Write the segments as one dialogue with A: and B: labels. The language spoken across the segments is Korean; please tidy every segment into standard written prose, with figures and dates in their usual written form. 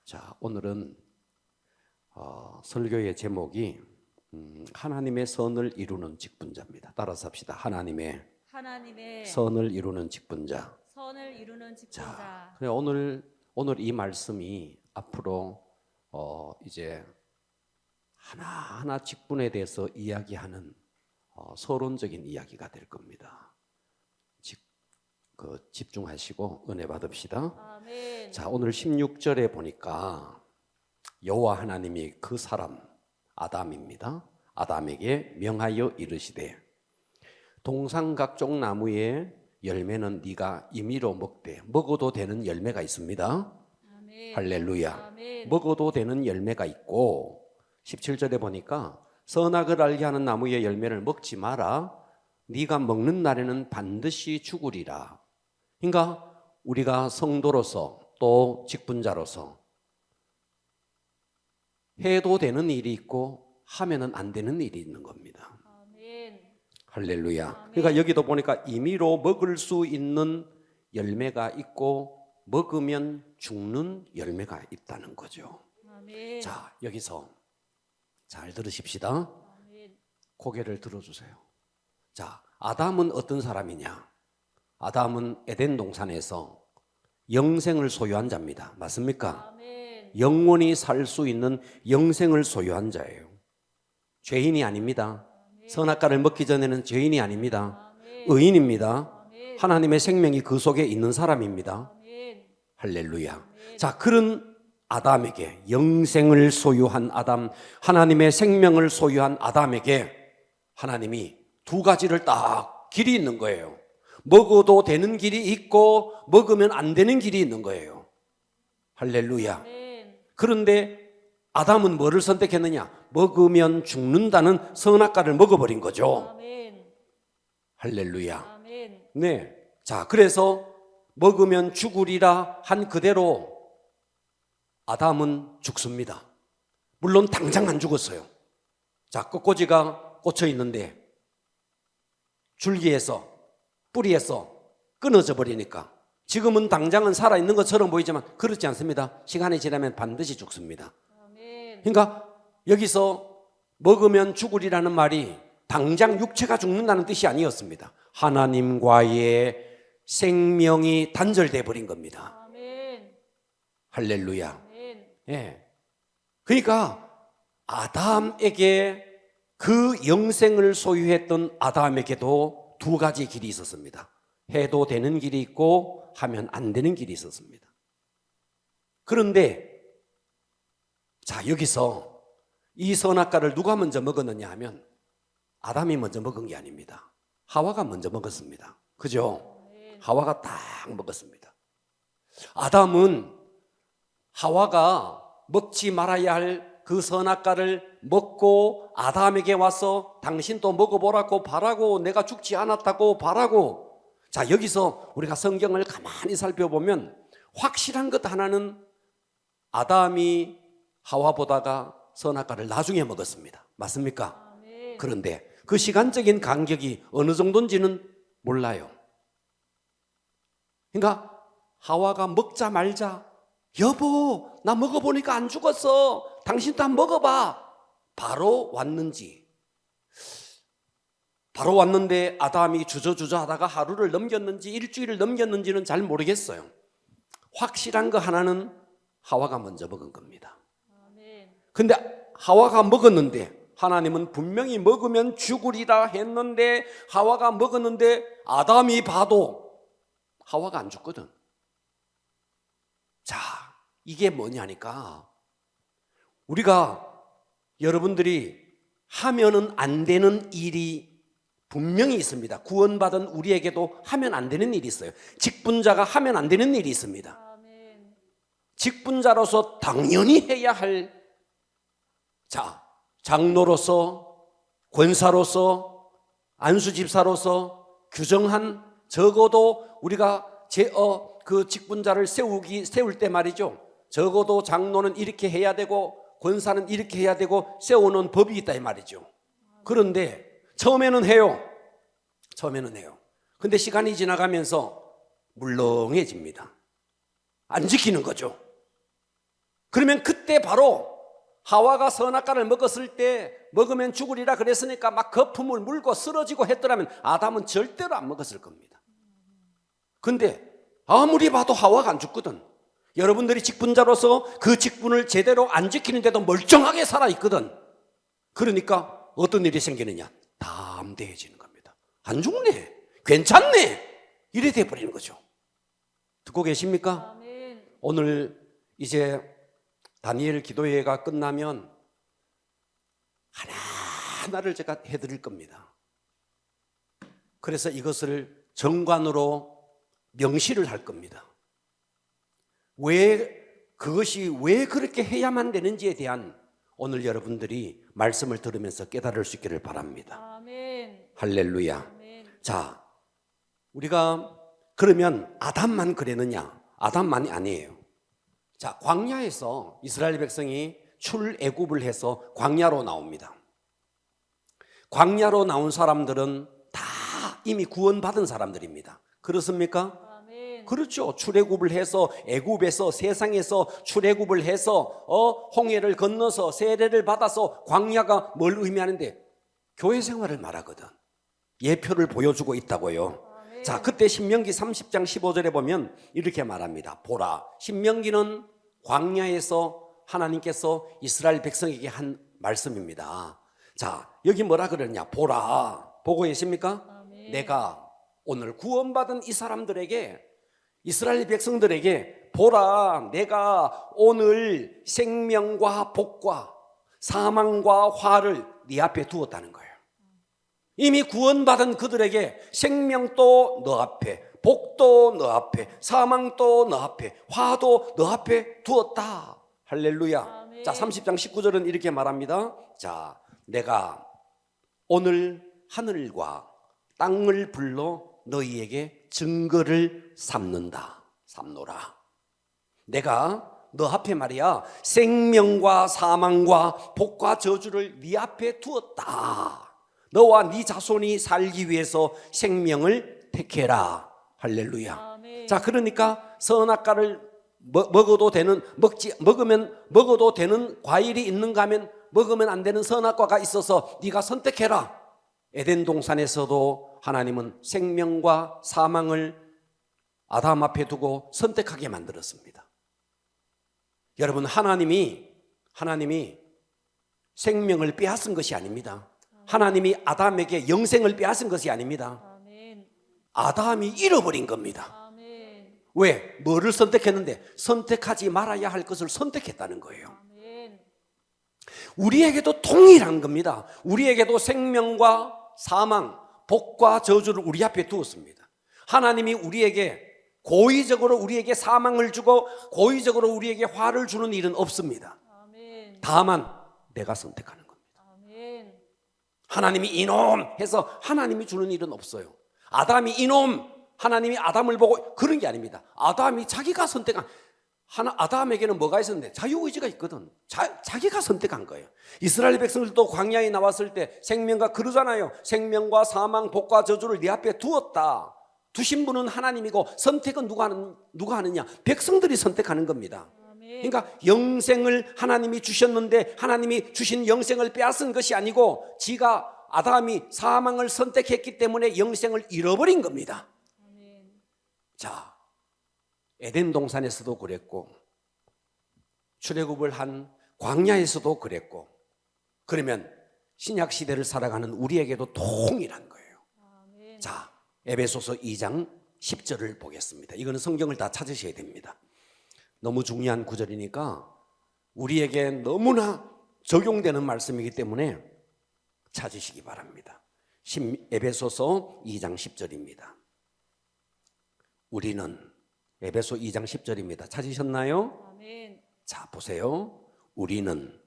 A: 자, 오늘은 설교의 제목이 하나님의 선을 이루는 직분자입니다. 따라서 합시다. 하나님의 선을 이루는 직분자. 자, 그래 오늘 이 말씀이 앞으로 이제 하나하나 직분에 대해서 이야기하는 서론적인 이야기가 될 겁니다. 집중하시고 은혜 받읍시다.
B: 아멘.
A: 자, 오늘 16절에 보니까 여호와 하나님이 그 사람 아담입니다. 아담에게 명하여 이르시되 동상 각종 나무의 열매는 네가 임의로 먹되 먹어도 되는 열매가 있습니다.
B: 아멘.
A: 할렐루야.
B: 아멘.
A: 먹어도 되는 열매가 있고 17절에 보니까 선악을 알게 하는 나무의 열매를 먹지 마라. 네가 먹는 날에는 반드시 죽으리라. 그러니까 우리가 성도로서 또 직분자로서 해도 되는 일이 있고 하면은 안 되는 일이 있는 겁니다.
B: 아멘.
A: 할렐루야.
B: 아멘.
A: 그러니까 여기도 보니까 임의로 먹을 수 있는 열매가 있고 먹으면 죽는 열매가 있다는 거죠.
B: 아멘.
A: 자, 여기서 잘 들으십시다.
B: 아멘.
A: 고개를 들어주세요. 자, 아담은 어떤 사람이냐? 아담은 에덴 동산에서 영생을 소유한 자입니다. 맞습니까?
B: 아멘.
A: 영원히 살 수 있는 영생을 소유한 자예요. 죄인이 아닙니다. 선악과를 먹기 전에는 죄인이 아닙니다.
B: 아멘.
A: 의인입니다.
B: 아멘.
A: 하나님의 생명이 그 속에 있는 사람입니다.
B: 아멘.
A: 할렐루야.
B: 아멘.
A: 자, 그런 아담에게, 영생을 소유한 아담, 하나님의 생명을 소유한 아담에게 하나님이 두 가지를 딱 길이 있는 거예요. 먹어도 되는 길이 있고 먹으면 안 되는 길이 있는 거예요. 할렐루야.
B: 아멘.
A: 그런데 아담은 뭐를 선택했느냐? 먹으면 죽는다는 선악과를 먹어버린 거죠.
B: 아멘.
A: 할렐루야.
B: 아멘.
A: 네. 자, 그래서 먹으면 죽으리라 한 그대로 아담은 죽습니다. 물론 당장 안 죽었어요. 자, 꽃꽂이가 꽂혀 있는데 줄기에서 뿌리에서 끊어져 버리니까 지금은 당장은 살아있는 것처럼 보이지만 그렇지 않습니다. 시간이 지나면 반드시 죽습니다.
B: 아멘.
A: 그러니까 여기서 먹으면 죽으리라는 말이 당장 육체가 죽는다는 뜻이 아니었습니다. 하나님과의 생명이 단절돼 버린 겁니다.
B: 아멘.
A: 할렐루야.
B: 아멘.
A: 예. 그러니까 아담에게 그 영생을 소유했던 아담에게도 두 가지 길이 있었습니다. 해도 되는 길이 있고 하면 안 되는 길이 있었습니다. 그런데 자, 여기서 이 선악과를 누가 먼저 먹었느냐 하면 아담이 먼저 먹은 게 아닙니다. 하와가 먼저 먹었습니다. 그죠? 하와가 딱 먹었습니다. 아담은 하와가 먹지 말아야 할 그 선악과를 먹고 아담에게 와서 당신도 먹어보라고 바라고 내가 죽지 않았다고 바라고. 자, 여기서 우리가 성경을 가만히 살펴보면 확실한 것 하나는 아담이 하와보다가 선악과를 나중에 먹었습니다. 맞습니까?
B: 아멘.
A: 그런데 그 시간적인 간격이 어느 정도인지는 몰라요. 그러니까 하와가 먹자 말자, 여보 나 먹어보니까 안 죽었어, 당신도 한번 먹어봐, 바로 왔는지, 바로 왔는데 아담이 주저주저 하다가 하루를 넘겼는지 일주일을 넘겼는지는 잘 모르겠어요. 확실한 거 하나는 하와가 먼저 먹은 겁니다.
B: 아멘.
A: 근데 하와가 먹었는데 하나님은 분명히 먹으면 죽으리라 했는데 하와가 먹었는데 아담이 봐도 하와가 안 죽거든. 자, 이게 뭐냐니까 우리가 여러분들이 하면은 안 되는 일이 분명히 있습니다. 구원받은 우리에게도 하면 안 되는 일이 있어요. 직분자가 하면 안 되는 일이 있습니다.
B: 아멘.
A: 직분자로서 당연히 해야 할, 자, 장로로서, 권사로서, 안수집사로서 규정한, 적어도 우리가 그 직분자를 세울 때 말이죠, 적어도 장로는 이렇게 해야 되고 권사는 이렇게 해야 되고 세우는 법이 있다 이 말이죠. 그런데 처음에는 해요. 근데 시간이 지나가면서 물렁해집니다. 안 지키는 거죠. 그러면 그때 바로 하와가 선악과를 먹었을 때 먹으면 죽으리라 그랬으니까 막 거품을 물고 쓰러지고 했더라면 아담은 절대로 안 먹었을 겁니다. 근데 아무리 봐도 하와가 안 죽거든. 여러분들이 직분자로서 그 직분을 제대로 안 지키는데도 멀쩡하게 살아있거든. 그러니까 어떤 일이 생기느냐? 담대해지는 겁니다. 안 죽네, 괜찮네, 이래 돼버리는 거죠. 듣고 계십니까?
B: 아멘.
A: 오늘 이제 다니엘 기도회가 끝나면 하나하나를 제가 해드릴 겁니다. 그래서 이것을 정관으로 명시를 할 겁니다. 그것이 왜 그렇게 해야만 되는지에 대한 오늘 여러분들이 말씀을 들으면서 깨달을 수 있기를 바랍니다.
B: 아멘.
A: 할렐루야.
B: 아멘.
A: 자, 우리가 그러면 아담만 그랬느냐? 아담만이 아니에요. 자, 광야에서 이스라엘 백성이 출애굽을 해서 광야로 나옵니다. 광야로 나온 사람들은 다 이미 구원받은 사람들입니다. 그렇습니까?
B: 아멘.
A: 그렇죠. 출애굽을 해서 애굽에서 세상에서 출애굽을 해서 홍해를 건너서 세례를 받아서 광야가 뭘 의미하는데 교회 생활을 말하거든. 예표를 보여주고 있다고요.
B: 아멘.
A: 자, 그때 신명기 30장 15절에 보면 이렇게 말합니다. 보라, 신명기는 광야에서 하나님께서 이스라엘 백성에게 한 말씀입니다. 자, 여기 뭐라 그러냐? 보라, 보고 계십니까?
B: 아멘.
A: 내가 오늘 구원받은 이 사람들에게, 이스라엘 백성들에게 보라, 내가 오늘 생명과 복과 사망과 화를 네 앞에 두었다는 거예요. 이미 구원받은 그들에게 생명도 너 앞에, 복도 너 앞에, 사망도 너 앞에, 화도 너 앞에 두었다. 할렐루야.
B: 아멘.
A: 자, 30장 19절은 이렇게 말합니다. 자, 내가 오늘 하늘과 땅을 불러 너희에게 증거를 삼노라. 내가 너 앞에 말이야, 생명과 사망과 복과 저주를 네 앞에 두었다. 너와 네 자손이 살기 위해서 생명을 택해라. 할렐루야.
B: 아멘.
A: 자, 그러니까 선악과를 먹어도 되는, 먹어도 되는 과일이 있는가 하면 먹으면 안 되는 선악과가 있어서 네가 선택해라. 에덴 동산에서도 하나님은 생명과 사망을 아담 앞에 두고 선택하게 만들었습니다. 여러분, 하나님이 생명을 빼앗은 것이 아닙니다. 하나님이 아담에게 영생을 빼앗은 것이 아닙니다.
B: 아멘.
A: 아담이 잃어버린 겁니다.
B: 아멘.
A: 왜? 뭐를 선택했는데? 선택하지 말아야 할 것을 선택했다는 거예요.
B: 아멘.
A: 우리에게도 동일한 겁니다. 우리에게도 생명과 사망, 복과 저주를 우리 앞에 두었습니다. 하나님이 우리에게 고의적으로 우리에게 사망을 주고 고의적으로 우리에게 화를 주는 일은 없습니다.
B: 아멘.
A: 다만 내가 선택하는 겁니다.
B: 아멘.
A: 하나님이 이놈 해서 하나님이 주는 일은 없어요. 아담이 이놈, 하나님이 아담을 보고, 그런 게 아닙니다. 아담이 자기가 선택한, 아담에게는 뭐가 있었는데? 자유의지가 있거든. 자기가 선택한 거예요. 이스라엘 백성들도 광야에 나왔을 때 생명과 그러잖아요. 생명과 사망, 복과 저주를 네 앞에 두었다. 두신 분은 하나님이고 선택은 누가 하느냐? 백성들이 선택하는 겁니다.
B: 아멘.
A: 그러니까 영생을 하나님이 주셨는데 하나님이 주신 영생을 빼앗은 것이 아니고 아담이 사망을 선택했기 때문에 영생을 잃어버린 겁니다.
B: 아멘.
A: 자, 에덴 동산에서도 그랬고 출애굽을 한 광야에서도 그랬고, 그러면 신약 시대를 살아가는 우리에게도 동일한 거예요.
B: 아멘.
A: 자, 에베소서 2장 10절을 보겠습니다. 이거는 성경을 다 찾으셔야 됩니다. 너무 중요한 구절이니까 우리에게 너무나 적용되는 말씀이기 때문에 찾으시기 바랍니다. 에베소서 2장 10절입니다. 우리는, 에베소 2장 10절입니다. 찾으셨나요?
B: 아멘.
A: 자, 보세요. 우리는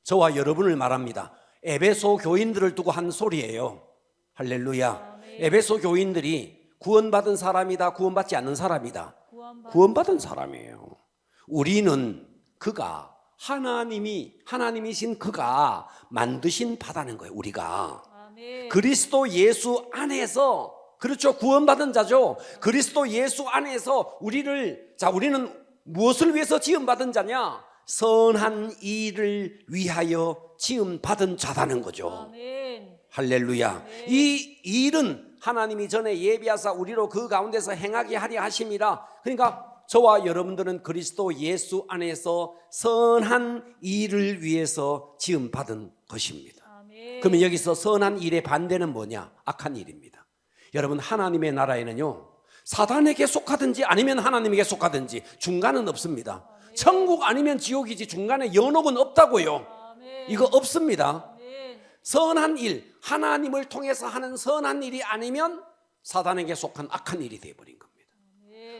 A: 저와 여러분을 말합니다. 에베소 교인들을 두고 한 소리예요. 할렐루야.
B: 아멘.
A: 에베소 교인들이 구원받은 사람이다, 구원받지 않는 사람이다? 구원받은 사람이에요. 우리는 그가, 하나님이신 그가 만드신 바다는 거예요. 우리가
B: 아멘.
A: 그리스도 예수 안에서, 그렇죠, 구원받은 자죠. 그리스도 예수 안에서 우리는 무엇을 위해서 지음받은 자냐? 선한 일을 위하여 지음받은 자다는 거죠.
B: 아멘.
A: 할렐루야.
B: 네.
A: 이 일은 하나님이 전에 예비하사 우리로 그 가운데서 행하게 하려 하심이라. 그러니까 저와 여러분들은 그리스도 예수 안에서 선한 일을 위해서 지음받은 것입니다.
B: 아멘.
A: 그러면 여기서 선한 일의 반대는 뭐냐? 악한 일입니다. 여러분, 하나님의 나라에는요, 사단에게 속하든지 아니면 하나님에게 속하든지 중간은 없습니다. 천국 아니면 지옥이지 중간에 연옥은 없다고요.
B: 아멘.
A: 이거 없습니다.
B: 아멘.
A: 선한 일, 하나님을 통해서 하는 선한 일이 아니면 사단에게 속한 악한 일이 되어버린 겁니다.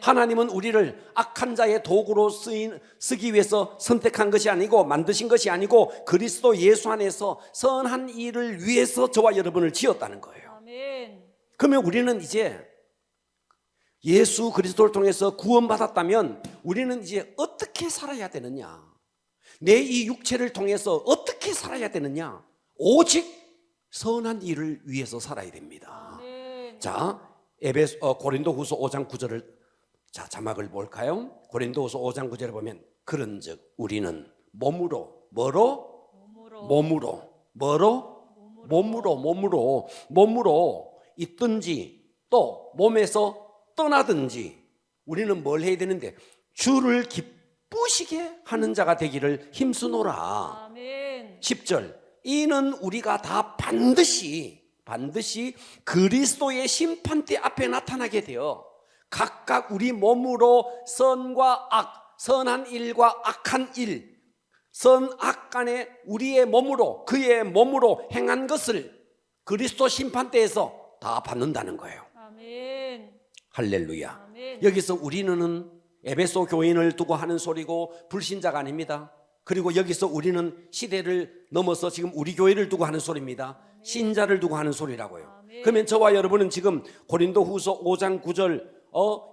A: 하나님은 우리를 악한 자의 도구로 쓰기 위해서 선택한 것이 아니고 만드신 것이 아니고 그리스도 예수 안에서 선한 일을 위해서 저와 여러분을 지었다는 거예요.
B: 아멘.
A: 그러면 우리는 이제 예수 그리스도를 통해서 구원받았다면 우리는 이제 어떻게 살아야 되느냐? 내 이 육체를 통해서 어떻게 살아야 되느냐? 오직 선한 일을 위해서 살아야 됩니다.
B: 아멘.
A: 자, 고린도후서 5장 9절을 자, 자막을 볼까요? 고린도후서 5장 9절에 보면 그런즉 우리는 몸으로 뭐로? 몸으로 있든지 또 몸에서 떠나든지 우리는 뭘 해야 되는데 주를 기쁘시게 하는 자가 되기를 힘쓰노라.
B: 아멘.
A: 10절 이는 우리가 다 반드시 그리스도의 심판대 앞에 나타나게 되어 각각 우리 몸으로 선과 악, 선한 일과 악한 일, 선악 간에 우리의 몸으로 그의 몸으로 행한 것을 그리스도 심판대에서 다 받는다는 거예요.
B: 아멘.
A: 할렐루야.
B: 아멘.
A: 여기서 우리는 에베소 교인을 두고 하는 소리고 불신자가 아닙니다. 그리고 여기서 우리는 시대를 넘어서 지금 우리 교회를 두고 하는 소리입니다. 신자를 두고 하는 소리라고요.
B: 아멘.
A: 그러면 저와 여러분은 지금 고린도후서 5장 9절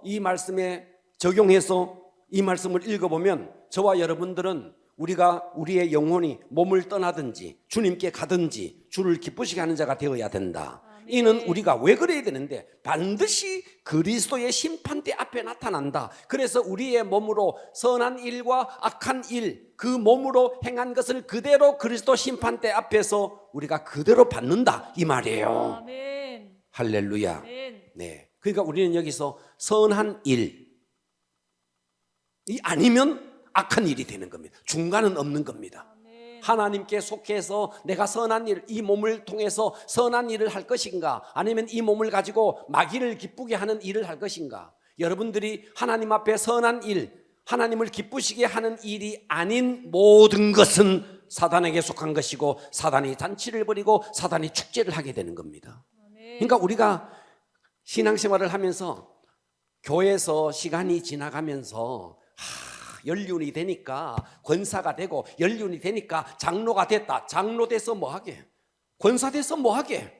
A: 이 말씀에 적용해서 이 말씀을 읽어보면 저와 여러분들은 우리의 영혼이 몸을 떠나든지 주님께 가든지 주를 기쁘시게 하는 자가 되어야 된다.
B: 아멘.
A: 이는 우리가 왜 그래야 되는데 반드시 그리스도의 심판대 앞에 나타난다. 그래서 우리의 몸으로 선한 일과 악한 일, 그 몸으로 행한 것을 그대로 그리스도 심판대 앞에서 우리가 그대로 받는다 이 말이에요.
B: 아멘.
A: 할렐루야.
B: 아멘.
A: 네. 그러니까 우리는 여기서 선한 일이 아니면 악한 일이 되는 겁니다. 중간은 없는 겁니다.
B: 아멘.
A: 하나님께 속해서 내가 선한 일, 이 몸을 통해서 선한 일을 할 것인가 아니면 이 몸을 가지고 마귀를 기쁘게 하는 일을 할 것인가. 여러분들이 하나님 앞에 선한 일, 하나님을 기쁘시게 하는 일이 아닌 모든 것은 사단에게 속한 것이고 사단이 잔치를 벌이고 사단이 축제를 하게 되는 겁니다.
B: 아멘.
A: 그러니까 우리가 신앙생활을 하면서 교회에서 시간이 지나가면서 연륜이 되니까 권사가 되고 연륜이 되니까 장로가 됐다. 장로 돼서 뭐하게? 권사 돼서 뭐하게?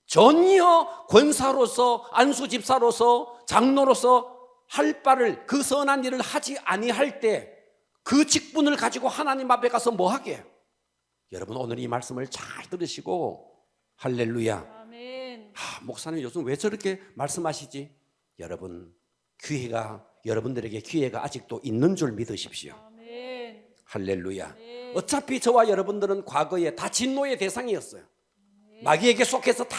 A: 전혀 권사로서 안수집사로서 장로로서 할 바를 그 선한 일을 하지 아니할 때 그 직분을 가지고 하나님 앞에 가서 뭐하게? 여러분 오늘 이 말씀을 잘 들으시고 할렐루야.
B: 아멘.
A: 목사님 요즘 왜 저렇게 말씀하시지? 여러분 여러분들에게 기회가 아직도 있는 줄 믿으십시오.
B: 아멘.
A: 할렐루야.
B: 네.
A: 어차피 저와 여러분들은 과거에 다 진노의 대상이었어요. 마귀에게 속해서 다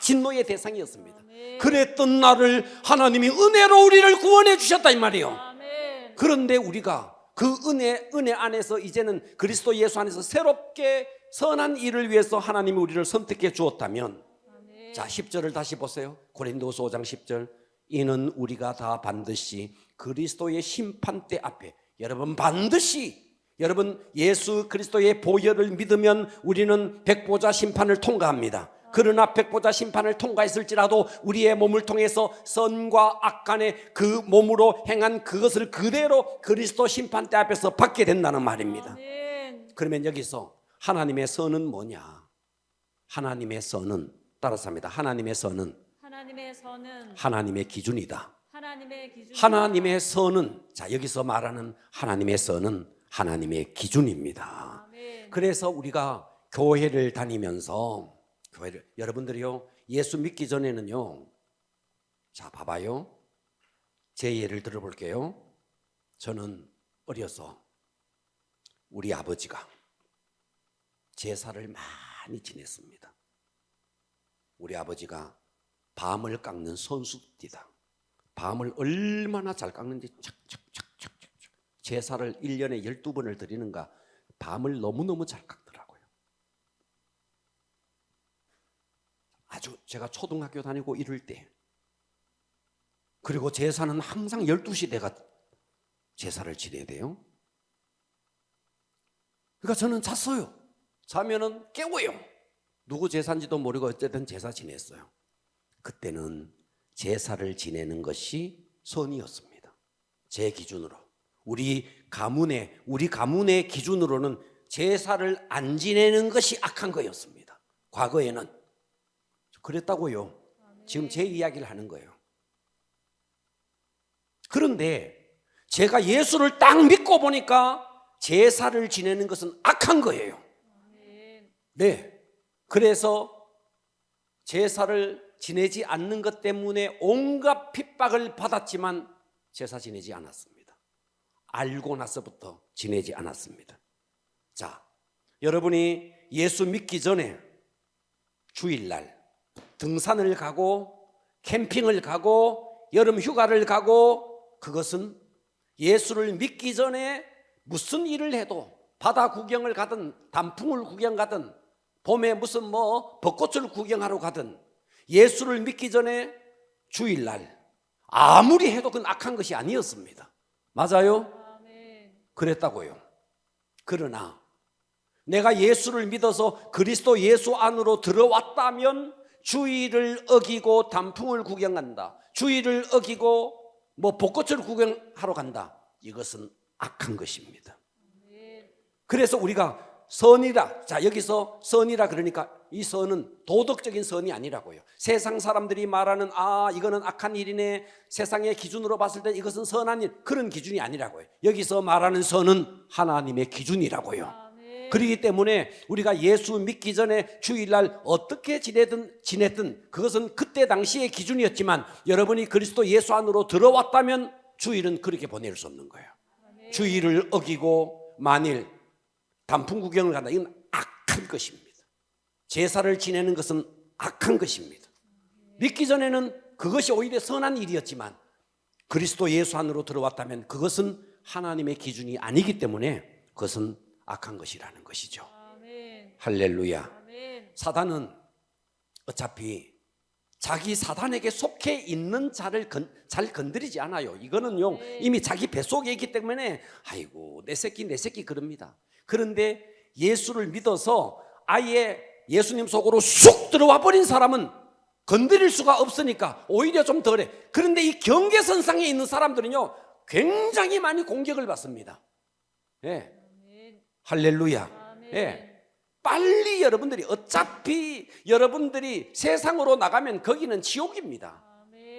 A: 진노의 대상이었습니다.
B: 아멘.
A: 그랬던 나를 하나님이 은혜로 우리를 구원해 주셨다 이 말이에요.
B: 아멘.
A: 그런데 우리가 그 은혜 안에서 이제는 그리스도 예수 안에서 새롭게 선한 일을 위해서 하나님이 우리를 선택해 주었다면
B: 아멘.
A: 자 10절을 다시 보세요. 고린도후서 5장 10절 이는 우리가 다 반드시 그리스도의 심판대 앞에 여러분 예수 그리스도의 보혈을 믿으면 우리는 백보자 심판을 통과합니다. 그러나 백보자 심판을 통과했을지라도 우리의 몸을 통해서 선과 악 간에 그 몸으로 행한 그것을 그대로 그리스도 심판대 앞에서 받게 된다는 말입니다.
B: 아멘.
A: 그러면 여기서 하나님의 선은 뭐냐? 하나님의 선은 따라서 합니다. 하나님의 선은 하나님의 기준이다.
B: 하나님의 기준.
A: 하나님의 선은 자 여기서 말하는 하나님의 선은 하나님의 기준입니다.
B: 아멘.
A: 그래서 우리가 교회를 다니면서 여러분들이요 예수 믿기 전에는요 자 봐봐요 제 예를 들어볼게요. 저는 어려서 우리 아버지가 제사를 많이 지냈습니다. 우리 아버지가 밤을 깎는 선수입니다. 밤을 얼마나 잘 깎는지 착착착착착 제사를 1년에 12번을 드리는가 밤을 너무너무 잘 깎더라고요. 아주 제가 초등학교 다니고 이럴 때 그리고 제사는 항상 12시 내가 제사를 지내야 돼요. 그러니까 저는 잤어요. 자면은 깨워요. 누구 제사인지도 모르고 어쨌든 제사 지냈어요. 그때는 제사를 지내는 것이 선이었습니다. 제 기준으로. 우리 가문의 기준으로는 제사를 안 지내는 것이 악한 거였습니다. 과거에는. 그랬다고요. 지금 제 이야기를 하는 거예요. 그런데 제가 예수를 딱 믿고 보니까 제사를 지내는 것은 악한 거예요. 네. 그래서 제사를 지내지 않는 것 때문에 온갖 핍박을 받았지만 제사 지내지 않았습니다. 알고 나서부터 지내지 않았습니다. 자, 여러분이 예수 믿기 전에 주일날 등산을 가고 캠핑을 가고 여름 휴가를 가고 그것은 예수를 믿기 전에 무슨 일을 해도 바다 구경을 가든 단풍을 구경 가든 봄에 무슨 벚꽃을 구경하러 가든 예수를 믿기 전에 주일날 아무리 해도 그건 악한 것이 아니었습니다. 맞아요? 그랬다고요. 그러나 내가 예수를 믿어서 그리스도 예수 안으로 들어왔다면 주일을 어기고 단풍을 구경한다. 주일을 어기고 벚꽃을 구경하러 간다. 이것은 악한 것입니다. 그래서 우리가 선이라, 자 여기서 선이라 그러니까 이 선은 도덕적인 선이 아니라고요. 세상 사람들이 말하는 이거는 악한 일이네, 세상의 기준으로 봤을 때 이것은 선한 일, 그런 기준이 아니라고요. 여기서 말하는 선은 하나님의 기준이라고요. 그렇기 때문에 우리가 예수 믿기 전에 주일날 어떻게 지냈든 그것은 그때 당시의 기준이었지만 여러분이 그리스도 예수 안으로 들어왔다면 주일은 그렇게 보낼 수 없는 거예요. 주일을 어기고 만일 단풍 구경을 간다, 이건 악한 것입니다. 제사를 지내는 것은 악한 것입니다. 믿기 전에는 그것이 오히려 선한 일이었지만 그리스도 예수 안으로 들어왔다면 그것은 하나님의 기준이 아니기 때문에 그것은 악한 것이라는 것이죠.
B: 아멘.
A: 할렐루야.
B: 아멘.
A: 사단은 어차피 자기 사단에게 속해 있는 자를 잘 건드리지 않아요. 이거는요 이미 자기 뱃속에 있기 때문에 아이고 내 새끼 그럽니다. 그런데 예수를 믿어서 아예 예수님 속으로 쑥 들어와 버린 사람은 건드릴 수가 없으니까 오히려 좀 덜해. 그런데 이 경계선상에 있는 사람들은요 굉장히 많이 공격을 받습니다. 예. 할렐루야. 예. 빨리 여러분들이 어차피 여러분들이 세상으로 나가면 거기는 지옥입니다.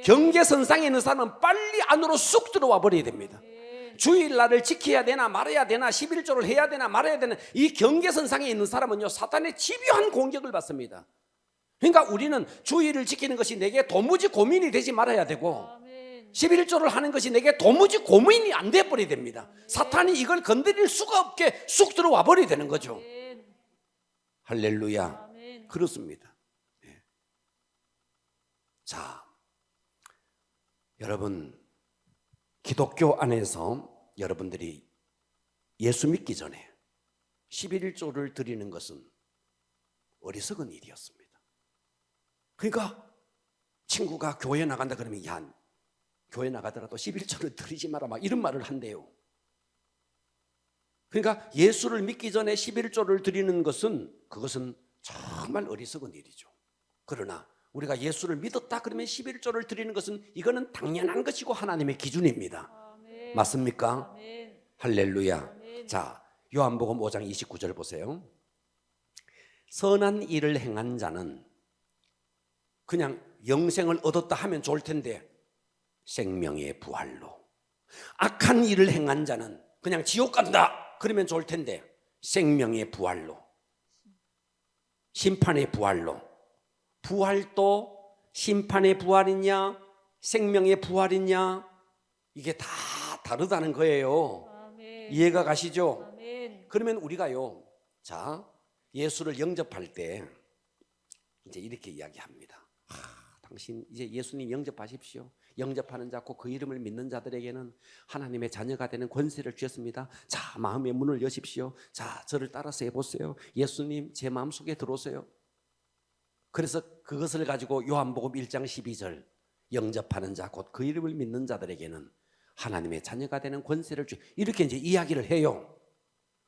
A: 경계선상에 있는 사람은 빨리 안으로 쑥 들어와 버려야 됩니다. 주일날을 지켜야 되나 말아야 되나 11조를 해야 되나 말아야 되나 이 경계선상에 있는 사람은요 사탄의 집요한 공격을 받습니다. 그러니까 우리는 주일을 지키는 것이 내게 도무지 고민이 되지 말아야 되고 11조를 하는 것이 내게 도무지 고민이 안 돼 버려야 됩니다. 사탄이 이걸 건드릴 수가 없게 쑥 들어와 버려야 되는 거죠. 할렐루야. 그렇습니다. 네. 자, 여러분 기독교 안에서 여러분들이 예수 믿기 전에 11조를 드리는 것은 어리석은 일이었습니다. 그러니까 친구가 교회 나간다 그러면 야 교회 나가더라도 11조를 드리지 마라 막 이런 말을 한대요. 그러니까 예수를 믿기 전에 11조를 드리는 것은 그것은 정말 어리석은 일이죠. 그러나 우리가 예수를 믿었다 그러면 11조를 드리는 것은 이거는 당연한 것이고 하나님의 기준입니다. 아멘. 맞습니까? 아멘. 할렐루야. 아멘. 자, 요한복음 5장 29절 보세요. 선한 일을 행한 자는 그냥 영생을 얻었다 하면 좋을 텐데 생명의 부활로, 악한 일을 행한 자는 그냥 지옥 간다 그러면 좋을 텐데 생명의 부활로, 심판의 부활로. 부활도 심판의 부활이냐 생명의 부활이냐 이게 다 다르다는 거예요.
B: 아멘.
A: 이해가 가시죠?
B: 아멘.
A: 그러면 우리가요, 자, 예수를 영접할 때 이제 이렇게 이야기합니다. 당신 이제 예수님 영접하십시오. 영접하는 자 곧 그 이름을 믿는 자들에게는 하나님의 자녀가 되는 권세를 주셨습니다. 자, 마음의 문을 여십시오. 자, 저를 따라서 해보세요. 예수님 제 마음속에 들어오세요. 그래서 그것을 가지고 요한복음 1장 12절 영접하는 자 곧 그 이름을 믿는 자들에게는 하나님의 자녀가 되는 권세를 주, 이렇게 이제 이야기를 해요.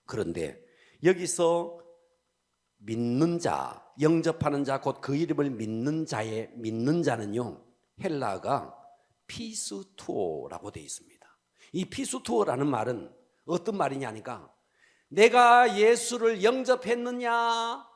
A: 그런데 여기서 믿는 자, 영접하는 자 곧 그 이름을 믿는 자의 믿는 자는요, 헬라어가 피스투오라고 되어 있습니다. 이 피스투오라는 말은 어떤 말이냐니까, 내가 예수를 영접했느냐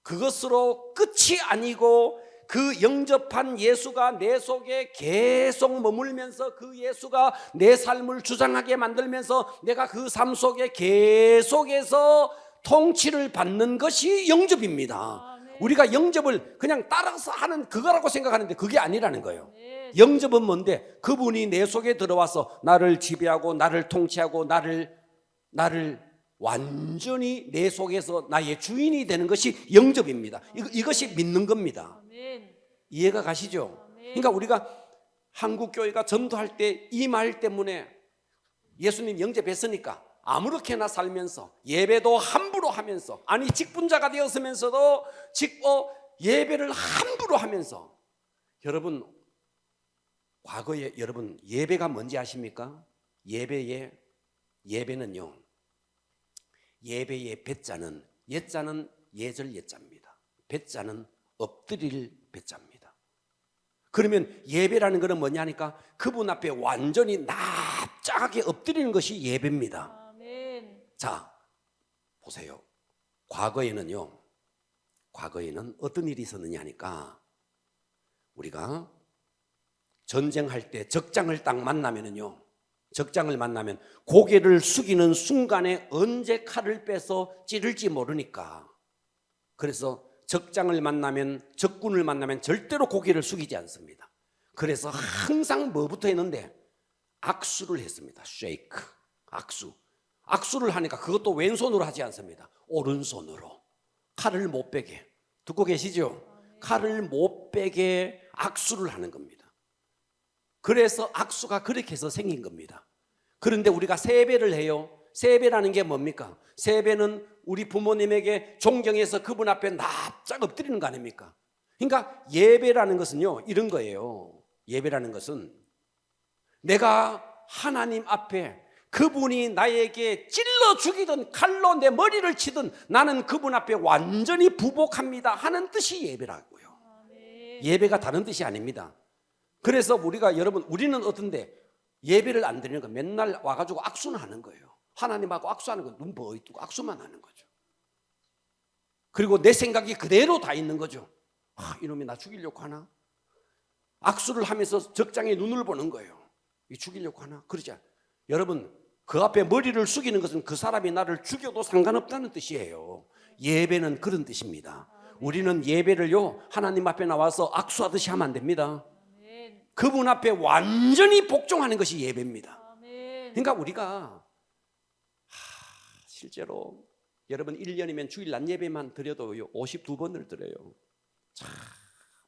A: 그것으로 끝이 아니고 그 영접한 예수가 내 속에 계속 머물면서 그 예수가 내 삶을 주장하게 만들면서 내가 그 삶 속에 계속해서 통치를 받는 것이 영접입니다.
B: 아멘.
A: 우리가 영접을 그냥 따라서 하는 그거라고 생각하는데 그게 아니라는 거예요.
B: 아멘.
A: 영접은 뭔데? 그분이 내 속에 들어와서 나를 지배하고 나를 통치하고 나를 완전히 내 속에서 나의 주인이 되는 것이 영접입니다. 이것이 믿는 겁니다.
B: 아멘.
A: 이해가 가시죠? 그러니까 우리가 한국 교회가 전도할 때 이 말 때문에 예수님 영접했으니까 아무렇게나 살면서 예배도 함부로 하면서, 아니 직분자가 되었으면서도 예배를 함부로 하면서, 여러분 과거에 여러분 예배가 뭔지 아십니까? 예배는요, 예배의 배자는 예자는 예절 예자입니다. 배자는 엎드릴 배자입니다. 그러면 예배라는 것은 뭐냐니까 그분 앞에 완전히 납작하게 엎드리는 것이 예배입니다.
B: 아멘.
A: 자, 보세요. 과거에는 어떤 일이 있었느냐 하니까, 우리가 전쟁할 때 적장을 딱 만나면은요, 적장을 만나면 고개를 숙이는 순간에 언제 칼을 빼서 찌를지 모르니까, 그래서 적장을 만나면, 적군을 만나면 절대로 고개를 숙이지 않습니다. 그래서 항상 뭐부터 했는데 악수를 했습니다. 쉐이크, 악수를 하니까 그것도 왼손으로 하지 않습니다. 오른손으로 칼을 못 빼게. 듣고 계시죠? 칼을 못 빼게 악수를 하는 겁니다. 그래서 악수가 그렇게 해서 생긴 겁니다. 그런데 우리가 세배를 해요. 세배라는 게 뭡니까? 세배는 우리 부모님에게 존경해서 그분 앞에 납작 엎드리는 거 아닙니까? 그러니까 예배라는 것은요, 이런 거예요. 예배라는 것은 내가 하나님 앞에 그분이 나에게 찔러 죽이든 칼로 내 머리를 치든 나는 그분 앞에 완전히 부복합니다 하는 뜻이 예배라고요.
B: 아멘.
A: 예배가 다른 뜻이 아닙니다. 그래서 우리는 어떤데 예배를 안 드리는 거, 맨날 와가지고 악수는 하는 거예요. 하나님하고 악수하는 건 눈 버이 뜨고 악수만 하는 거죠. 그리고 내 생각이 그대로 다 있는 거죠. 이놈이 나 죽이려고 하나? 악수를 하면서 적장에 눈을 보는 거예요. 이 죽이려고 하나? 그러지 않아요. 여러분, 그 앞에 머리를 숙이는 것은 그 사람이 나를 죽여도 상관없다는 뜻이에요. 예배는 그런 뜻입니다. 우리는 예배를요, 하나님 앞에 나와서 악수하듯이 하면 안 됩니다.
B: 아멘.
A: 그분 앞에 완전히 복종하는 것이 예배입니다.
B: 아멘.
A: 그러니까 우리가 실제로 여러분 1년이면 주일 낮 예배만 드려도 52번을 드려요.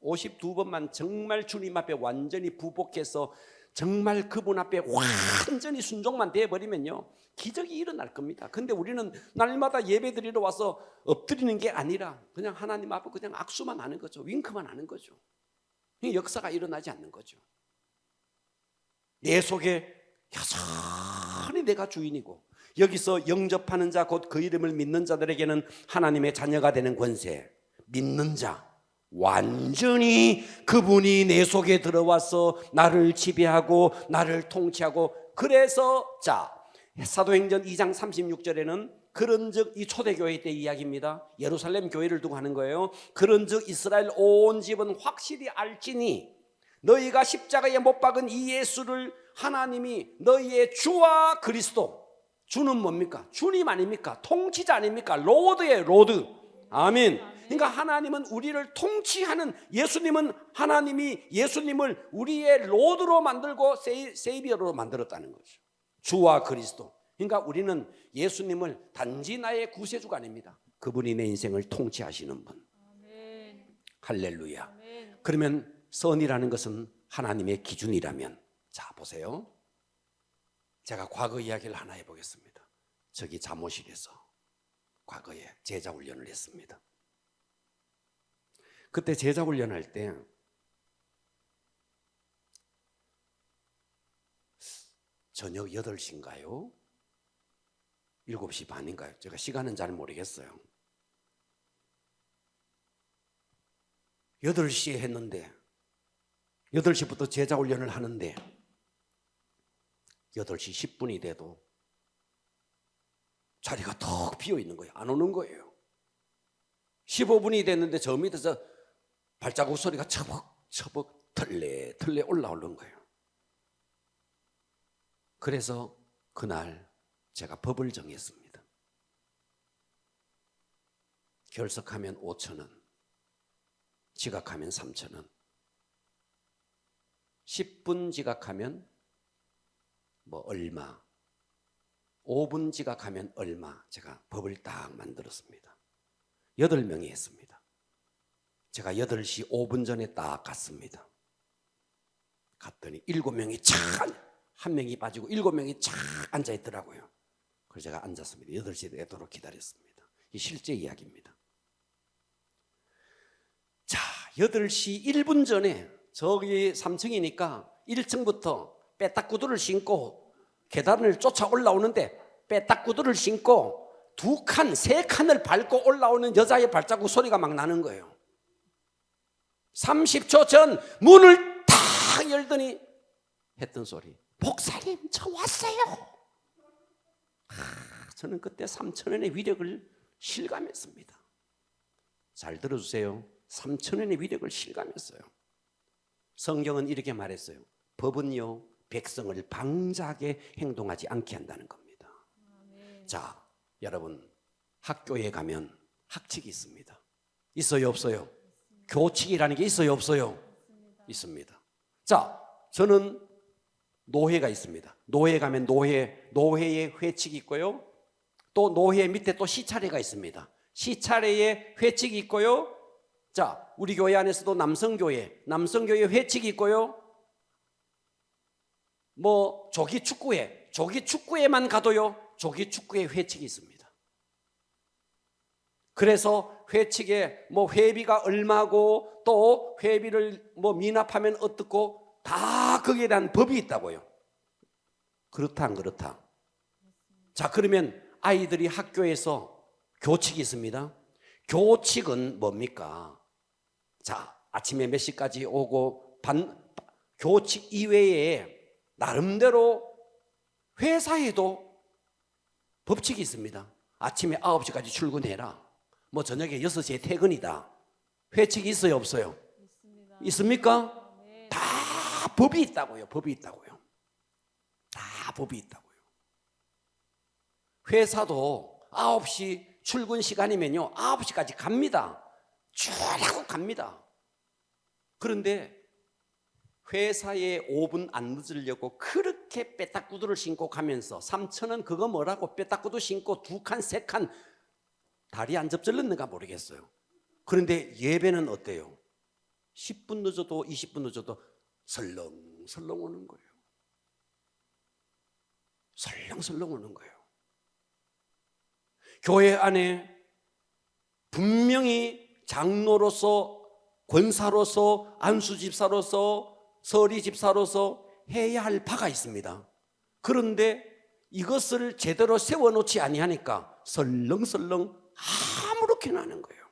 A: 52번만 정말 주님 앞에 완전히 부복해서 정말 그분 앞에 완전히 순종만 되어버리면요, 기적이 일어날 겁니다. 근데 우리는 날마다 예배 드리러 와서 엎드리는 게 아니라 그냥 하나님 앞에 그냥 악수만 하는 거죠. 윙크만 하는 거죠. 역사가 일어나지 않는 거죠. 내 속에 여전히 내가 주인이고, 여기서 영접하는 자 곧 그 이름을 믿는 자들에게는 하나님의 자녀가 되는 권세, 믿는 자, 완전히 그분이 내 속에 들어와서 나를 지배하고 나를 통치하고, 그래서 자, 사도행전 2장 36절에는 그런즉, 이 초대교회 때 이야기입니다. 예루살렘 교회를 두고 하는 거예요. 그런즉 이스라엘 온 집은 확실히 알지니 너희가 십자가에 못 박은 이 예수를 하나님이 너희의 주와 그리스도, 주는 뭡니까? 주님 아닙니까? 통치자 아닙니까? 로드예요, 로드. 아멘. 그러니까 하나님은 우리를 통치하는, 예수님은 하나님이 예수님을 우리의 로드로 만들고 세이비어로 만들었다는 거죠. 주와 그리스도. 그러니까 우리는 예수님을 단지 나의 구세주가 아닙니다. 그분이 내 인생을 통치하시는 분.
B: 아멘.
A: 할렐루야.
B: 아멘.
A: 그러면 선이라는 것은 하나님의 기준이라면, 자 보세요. 제가 과거 이야기를 하나 해보겠습니다. 저기 사무실에서 과거에 제자 훈련을 했습니다. 그때 제자 훈련할 때 저녁 8시인가요? 7시 반인가요? 제가 시간은 잘 모르겠어요. 8시에 했는데 8시부터 제자 훈련을 하는데 8시 10분이 돼도 자리가 턱 비어 있는 거예요. 안 오는 거예요. 15분이 됐는데 저 밑에서 발자국 소리가 처벅처벅 털레 올라오는 거예요. 그래서 그날 제가 법을 정했습니다. 결석하면 5,000원, 지각하면 3,000원, 10분 지각하면 뭐 얼마, 5분 지각하면 얼마, 제가 법을 딱 만들었습니다. 8명이 했습니다. 제가 8시 5분 전에 딱 갔습니다. 갔더니 7명이 한 명이 빠지고 7명이 착 앉아 있더라고요. 그래서 제가 앉았습니다. 8시에 되도록 기다렸습니다. 이 실제 이야기입니다. 자, 8시 1분 전에 저기 3층이니까 1층부터 빼딱구두를 신고 계단을 쫓아 올라오는데 빼딱구두를 신고 2칸, 3칸을 밟고 올라오는 여자의 발자국 소리가 막 나는 거예요. 30초 전 문을 탁 열더니 했던 소리, 목사님 저 왔어요. 저는 그때 3,000원의 위력을 실감했습니다. 잘 들어주세요. 3,000원의 위력을 실감했어요. 성경은 이렇게 말했어요. 법은요, 백성을 방자하게 행동하지 않게 한다는 겁니다.
B: 아멘.
A: 자, 여러분, 학교에 가면 학칙이 있습니다. 있어요, 없어요? 교칙이라는 게 있어요, 없어요? 있습니다. 자, 저는 노회가 있습니다. 노회 가면 노회의 회칙이 있고요. 또 노회 밑에 또 시차례가 있습니다. 시차례에 회칙이 있고요. 자, 우리 교회 안에서도 남성교회 회칙이 있고요. 뭐 조기축구회만 가도요, 조기축구회 회칙이 있습니다. 그래서 회칙에 뭐 회비가 얼마고 또 회비를 뭐 미납하면 어떻고 다 거기에 대한 법이 있다고요. 그렇다 안 그렇다? 자, 그러면 아이들이 학교에서 교칙이 있습니다. 교칙은 뭡니까? 자, 아침에 몇 시까지 오고 교칙 이외에 나름대로 회사에도 법칙이 있습니다. 아침에 9시까지 출근해라. 뭐 저녁에 6시에 퇴근이다. 회칙이 있어요, 없어요?
B: 있습니다.
A: 있습니까?
B: 아멘.
A: 다 법이 있다고요. 법이 있다고요. 다 법이 있다고요. 회사도 9시 출근 시간이면요 9시까지 갑니다. 쭉 하고 갑니다. 그런데 회사에 5분 안 늦으려고 그렇게 빼딱구두를 신고 가면서 3,000원 그거 뭐라고 빼딱구두 신고 2칸 3칸 다리 안 접질렀는가 모르겠어요. 그런데 예배는 어때요? 10분 늦어도 20분 늦어도 설렁설렁 오는 거예요. 설렁설렁 오는 거예요. 교회 안에 분명히 장로로서, 권사로서, 안수집사로서, 서리집사로서 해야 할 바가 있습니다. 그런데 이것을 제대로 세워놓지 아니하니까 설렁설렁 아무렇게나 하는 거예요.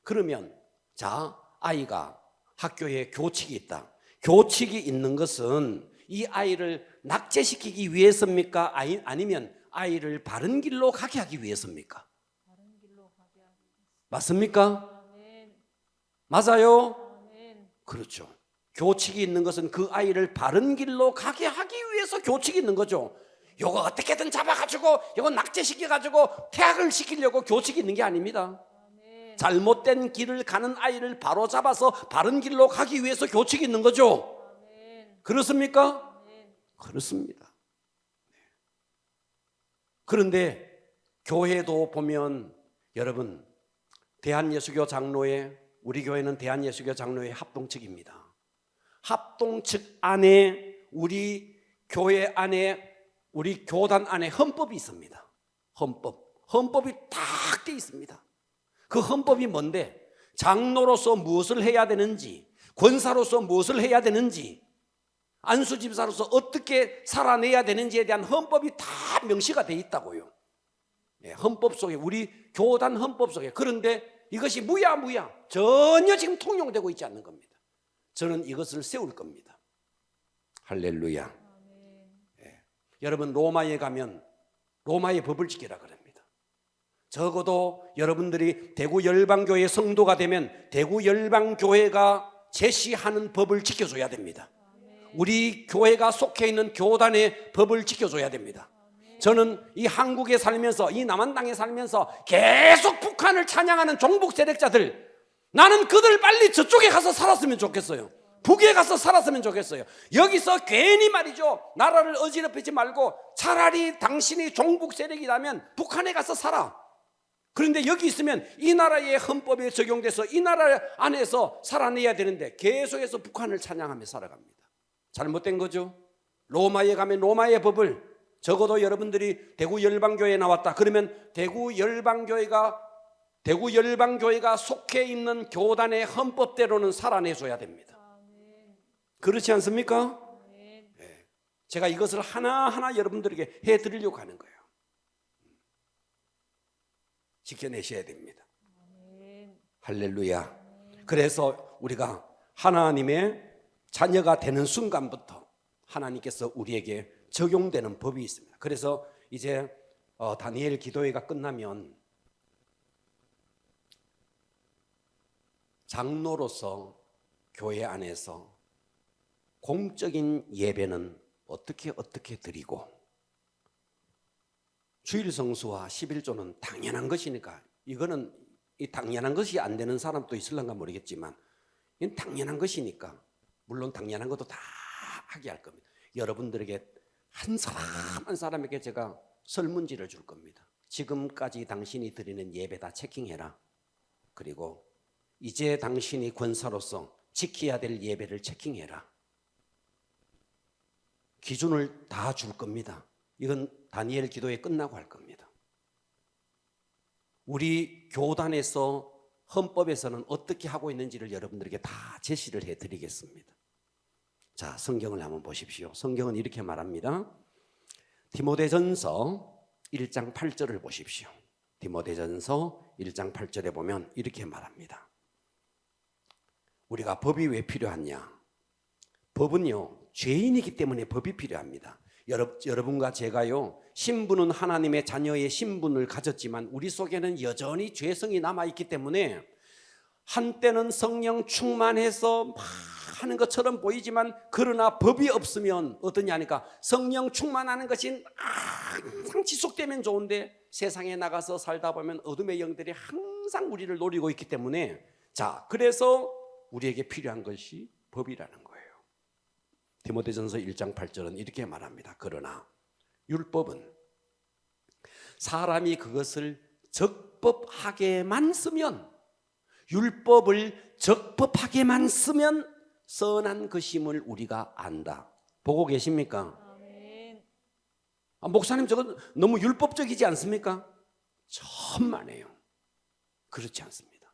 A: 그러면 자, 아이가 학교에 교칙이 있다. 교칙이 있는 것은 이 아이를 낙제시키기 위해서입니까? 아니면 아이를 바른 길로 가게 하기 위해서입니까?
B: 바른 길로 가게 하기 위해서.
A: 맞습니까?
B: 아멘.
A: 맞아요?
B: 아멘.
A: 그렇죠. 교칙이 있는 것은 그 아이를 바른 길로 가게 하기 위해서 교칙이 있는 거죠. 요거 어떻게든 잡아가지고 요거 낙제시켜가지고 퇴학을 시키려고 교칙이 있는 게 아닙니다.
B: 아멘.
A: 잘못된 길을 가는 아이를 바로 잡아서 바른 길로 가기 위해서 교칙이 있는 거죠.
B: 아멘.
A: 그렇습니까?
B: 아멘.
A: 그렇습니다. 그런데 교회도 보면 여러분, 대한예수교 장로회, 우리 교회는 대한예수교 장로회 합동측입니다. 합동측 안에 우리 교회 안에 우리 교단 안에 헌법이 있습니다. 헌법이 딱 돼 있습니다. 그 헌법이 뭔데? 장로로서 무엇을 해야 되는지, 권사로서 무엇을 해야 되는지, 안수집사로서 어떻게 살아내야 되는지에 대한 헌법이 다 명시가 돼 있다고요. 헌법 속에, 우리 교단 헌법 속에. 그런데 이것이 무야 전혀 지금 통용되고 있지 않는 겁니다. 저는 이것을 세울 겁니다. 할렐루야.
B: 아멘.
A: 여러분, 로마에 가면 로마의 법을 지키라 그럽니다. 적어도 여러분들이 대구 열방교회 성도가 되면 대구 열방교회가 제시하는 법을 지켜줘야 됩니다. 우리 교회가 속해 있는 교단의 법을 지켜줘야 됩니다. 저는 이 한국에 살면서, 이 남한 땅에 살면서 계속 북한을 찬양하는 종북 세력자들, 나는 그들 빨리 저쪽에 가서 살았으면 좋겠어요. 북에 가서 살았으면 좋겠어요. 여기서 괜히 말이죠, 나라를 어지럽히지 말고 차라리 당신이 종북 세력이라면 북한에 가서 살아. 그런데 여기 있으면 이 나라의 헌법에 적용돼서 이 나라 안에서 살아내야 되는데 계속해서 북한을 찬양하며 살아갑니다. 잘못된 거죠. 로마에 가면 로마의 법을, 적어도 여러분들이 대구 열방교회에 나왔다 그러면 대구 열방교회가 속해 있는 교단의 헌법대로는 살아내줘야 됩니다. 그렇지 않습니까? 네. 제가 이것을 하나하나 여러분들에게 해드리려고 하는 거예요. 지켜내셔야 됩니다. 할렐루야. 그래서 우리가 하나님의 자녀가 되는 순간부터 하나님께서 우리에게 적용되는 법이 있습니다. 그래서 이제 다니엘 기도회가 끝나면 장로로서 교회 안에서 공적인 예배는 어떻게 드리고, 주일 성수와 11조는 당연한 것이니까, 이거는 이 당연한 것이 안 되는 사람도 있을런가 모르겠지만 이건 당연한 것이니까, 물론 당연한 것도 다 하게 할 겁니다. 여러분들에게 한 사람 한 사람에게 제가 설문지를 줄 겁니다. 지금까지 당신이 드리는 예배 다 체킹해라. 그리고 이제 당신이 권사로서 지켜야 될 예배를 체킹해라. 기준을 다 줄 겁니다. 이건 다니엘 기도회 끝나고 할 겁니다. 우리 교단에서 헌법에서는 어떻게 하고 있는지를 여러분들에게 다 제시를 해드리겠습니다. 자, 성경을 한번 보십시오. 성경은 이렇게 말합니다. 디모데전서 1장 8절을 보십시오. 디모데전서 1장 8절에 보면 이렇게 말합니다. 우리가 법이 왜 필요하냐? 법은요, 죄인이기 때문에 법이 필요합니다. 여러분과 제가요, 신분은 하나님의 자녀의 신분을 가졌지만 우리 속에는 여전히 죄성이 남아있기 때문에 한때는 성령 충만해서 막 하는 것처럼 보이지만, 그러나 법이 없으면 어떠냐니까, 성령 충만하는 것이 항상 지속되면 좋은데 세상에 나가서 살다 보면 어둠의 영들이 항상 우리를 노리고 있기 때문에, 자, 그래서 우리에게 필요한 것이 법이라는 거예요. 디모데전서 1장 8절은 이렇게 말합니다. 그러나 율법은 사람이 그것을 적법하게만 쓰면, 율법을 적법하게만 쓰면 선한 것임을 우리가 안다. 보고 계십니까?
B: 아멘.
A: 목사님, 저건 너무 율법적이지 않습니까? 천만에요. 그렇지 않습니다.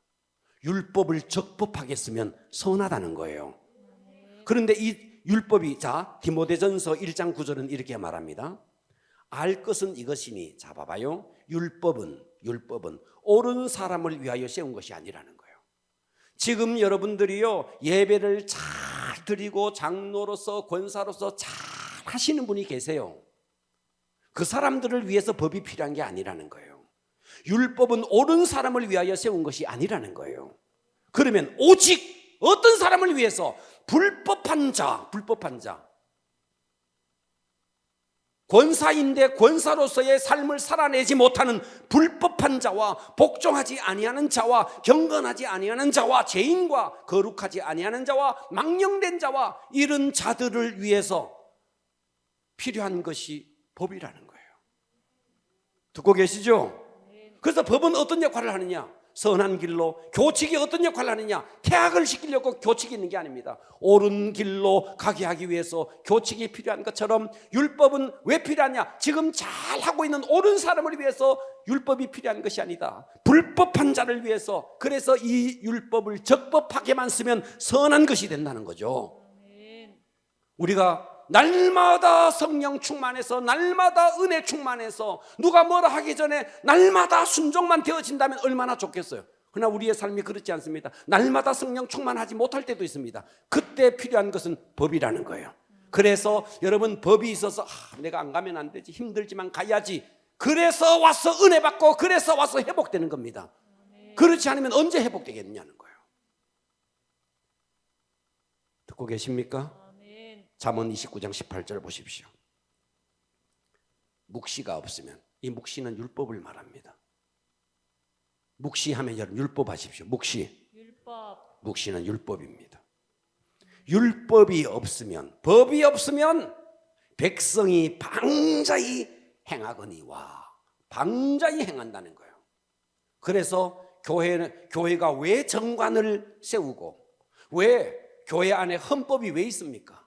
A: 율법을 적법하게 쓰면 선하다는 거예요. 그런데 이 율법이, 자, 디모데전서 1장 9절은 이렇게 말합니다. 알 것은 이것이니, 자, 봐봐요. 율법은 옳은 사람을 위하여 세운 것이 아니라는 거예요. 지금 여러분들이요, 예배를 잘 드리고 장로로서 권사로서 잘 하시는 분이 계세요. 그 사람들을 위해서 법이 필요한 게 아니라는 거예요. 율법은 옳은 사람을 위하여 세운 것이 아니라는 거예요. 그러면 오직 어떤 사람을 위해서? 불법한 자, 권사인데 권사로서의 삶을 살아내지 못하는 불법한 자와 복종하지 아니하는 자와 경건하지 아니하는 자와 죄인과 거룩하지 아니하는 자와 망령된 자와 이런 자들을 위해서 필요한 것이 법이라는 거예요. 듣고 계시죠? 그래서 법은 어떤 역할을 하느냐? 선한 길로, 교칙이 어떤 역할을 하느냐? 퇴학을 시키려고 교칙이 있는 게 아닙니다. 옳은 길로 가게 하기 위해서 교칙이 필요한 것처럼 율법은 왜 필요하냐? 지금 잘 하고 있는 옳은 사람을 위해서 율법이 필요한 것이 아니다. 불법한 자를 위해서. 그래서 이 율법을 적법하게만 쓰면 선한 것이 된다는 거죠. 우리가 날마다 성령 충만해서, 날마다 은혜 충만해서, 누가 뭐라 하기 전에 날마다 순종만 되어진다면 얼마나 좋겠어요. 그러나 우리의 삶이 그렇지 않습니다. 날마다 성령 충만하지 못할 때도 있습니다. 그때 필요한 것은 법이라는 거예요. 그래서 여러분, 법이 있어서 내가 안 가면 안 되지, 힘들지만 가야지, 그래서 와서 은혜 받고 그래서 와서 회복되는 겁니다. 그렇지 않으면 언제 회복되겠느냐는 거예요. 듣고 계십니까? 잠언 29장 18절 보십시오. 묵시가 없으면, 이 묵시는 율법을 말합니다. 묵시하면 여러분 율법 하십시오. 묵시.
B: 율법.
A: 묵시는 율법입니다. 율법이 없으면, 법이 없으면 백성이 방자히 행하거니와, 방자히 행한다는 거예요. 그래서 교회가 왜 정관을 세우고, 왜 교회 안에 헌법이 왜 있습니까?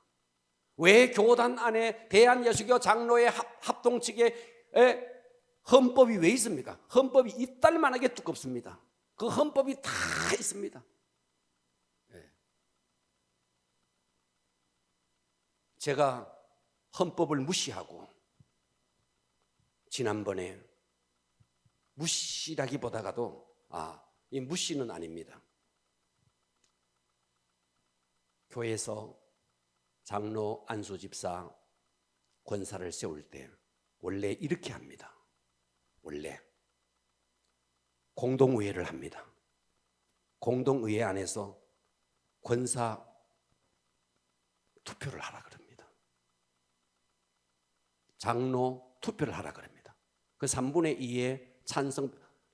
A: 왜 교단 안에 대한예수교 장로의 합동 측에 헌법이 왜 있습니까? 헌법이 이딸 만하게 두껍습니다. 그 헌법이 다 있습니다. 제가 헌법을 무시하고, 지난번에 무시라기보다가도 이 무시는 아닙니다. 교회에서 장로, 안수 집사, 권사를 세울 때 원래 이렇게 합니다. 원래 공동의회를 합니다. 공동의회 안에서 권사 투표를 하라 그럽니다. 장로 투표를 하라 그럽니다. 그 3분의 2의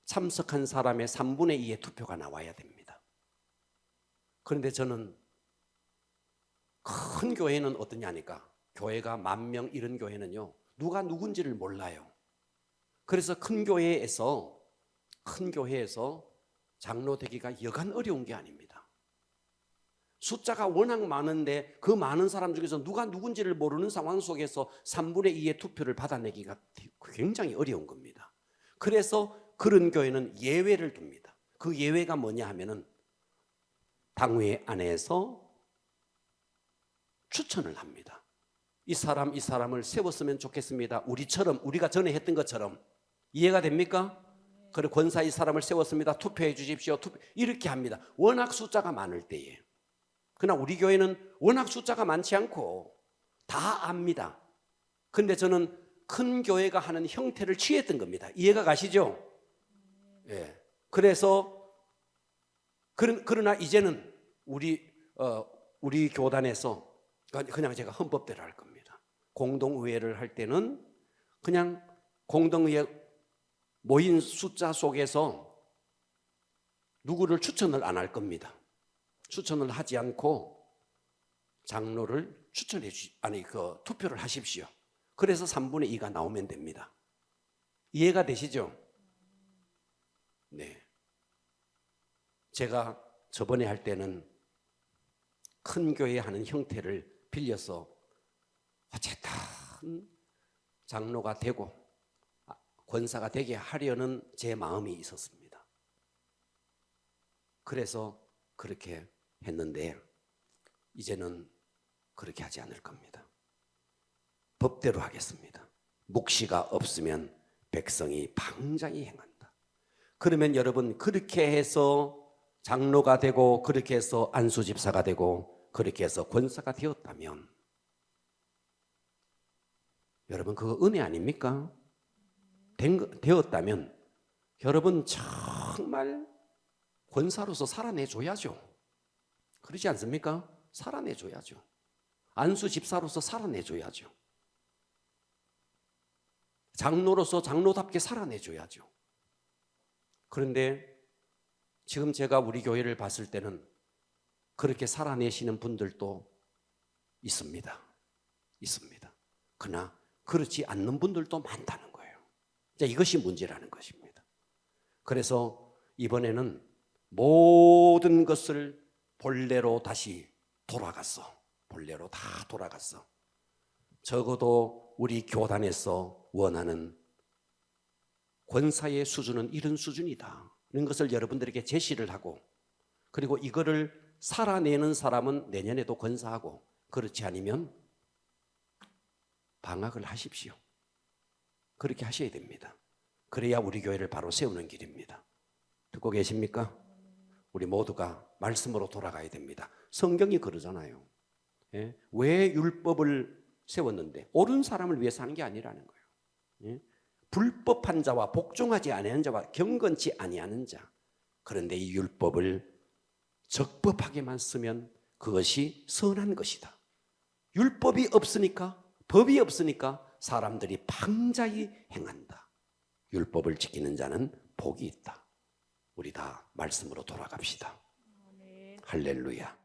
A: 참석한 사람의 3분의 2의 투표가 나와야 됩니다. 그런데 저는 큰 교회는 어떠냐 하니까, 교회가 10,000명 이런 교회는요, 누가 누군지를 몰라요. 그래서 큰 교회에서 장로 되기가 여간 어려운 게 아닙니다. 숫자가 워낙 많은데 그 많은 사람 중에서 누가 누군지를 모르는 상황 속에서 3분의 2의 투표를 받아내기가 굉장히 어려운 겁니다. 그래서 그런 교회는 예외를 둡니다. 그 예외가 뭐냐 하면은 당회 안에서 추천을 합니다. 이 사람을 세웠으면 좋겠습니다. 우리가 전에 했던 것처럼. 이해가 됩니까? 그래, 권사 이 사람을 세웠습니다. 투표해 주십시오. 이렇게 합니다. 워낙 숫자가 많을 때에. 그러나 우리 교회는 워낙 숫자가 많지 않고 다 압니다. 그런데 저는 큰 교회가 하는 형태를 취했던 겁니다. 이해가 가시죠? 예. 그래서 그러나 이제는 우리 교단에서 그냥 제가 헌법대로 할 겁니다. 공동의회를 할 때는 그냥 공동의회 모인 숫자 속에서 누구를 추천을 안 할 겁니다. 추천을 하지 않고 장로를 투표를 하십시오. 그래서 3분의 2가 나오면 됩니다. 이해가 되시죠? 네. 제가 저번에 할 때는 큰 교회 하는 형태를 빌려서 어쨌든 장로가 되고 권사가 되게 하려는 제 마음이 있었습니다. 그래서 그렇게 했는데 이제는 그렇게 하지 않을 겁니다. 법대로 하겠습니다. 묵시가 없으면 백성이 방자히 행한다. 그러면 여러분, 그렇게 해서 장로가 되고, 그렇게 해서 안수집사가 되고, 그렇게 해서 권사가 되었다면 여러분, 그거 은혜 아닙니까? 되었다면 여러분 정말 권사로서 살아내줘야죠. 그러지 않습니까? 살아내줘야죠. 안수집사로서 살아내줘야죠. 장로로서 장로답게 살아내줘야죠. 그런데 지금 제가 우리 교회를 봤을 때는 그렇게 살아내시는 분들도 있습니다. 있습니다. 그러나 그렇지 않는 분들도 많다는 거예요. 자, 이것이 문제라는 것입니다. 그래서 이번에는 모든 것을 본래로 다시 돌아갔어. 본래로 다 돌아갔어. 적어도 우리 교단에서 원하는 권사의 수준은 이런 수준이다. 이런 것을 여러분들에게 제시를 하고, 그리고 이거를 살아내는 사람은 내년에도 권사하고, 그렇지 않으면 방학을 하십시오. 그렇게 하셔야 됩니다. 그래야 우리 교회를 바로 세우는 길입니다. 듣고 계십니까? 우리 모두가 말씀으로 돌아가야 됩니다. 성경이 그러잖아요. 예? 왜 율법을 세웠는데 옳은 사람을 위해서 하는 게 아니라는 거예요. 예? 불법한 자와 복종하지 아니하는 자와 경건치 아니하는 자. 그런데 이 율법을 적법하게만 쓰면 그것이 선한 것이다. 율법이 없으니까, 법이 없으니까 사람들이 방자히 행한다. 율법을 지키는 자는 복이 있다. 우리 다 말씀으로 돌아갑시다.
B: 아멘.
A: 할렐루야.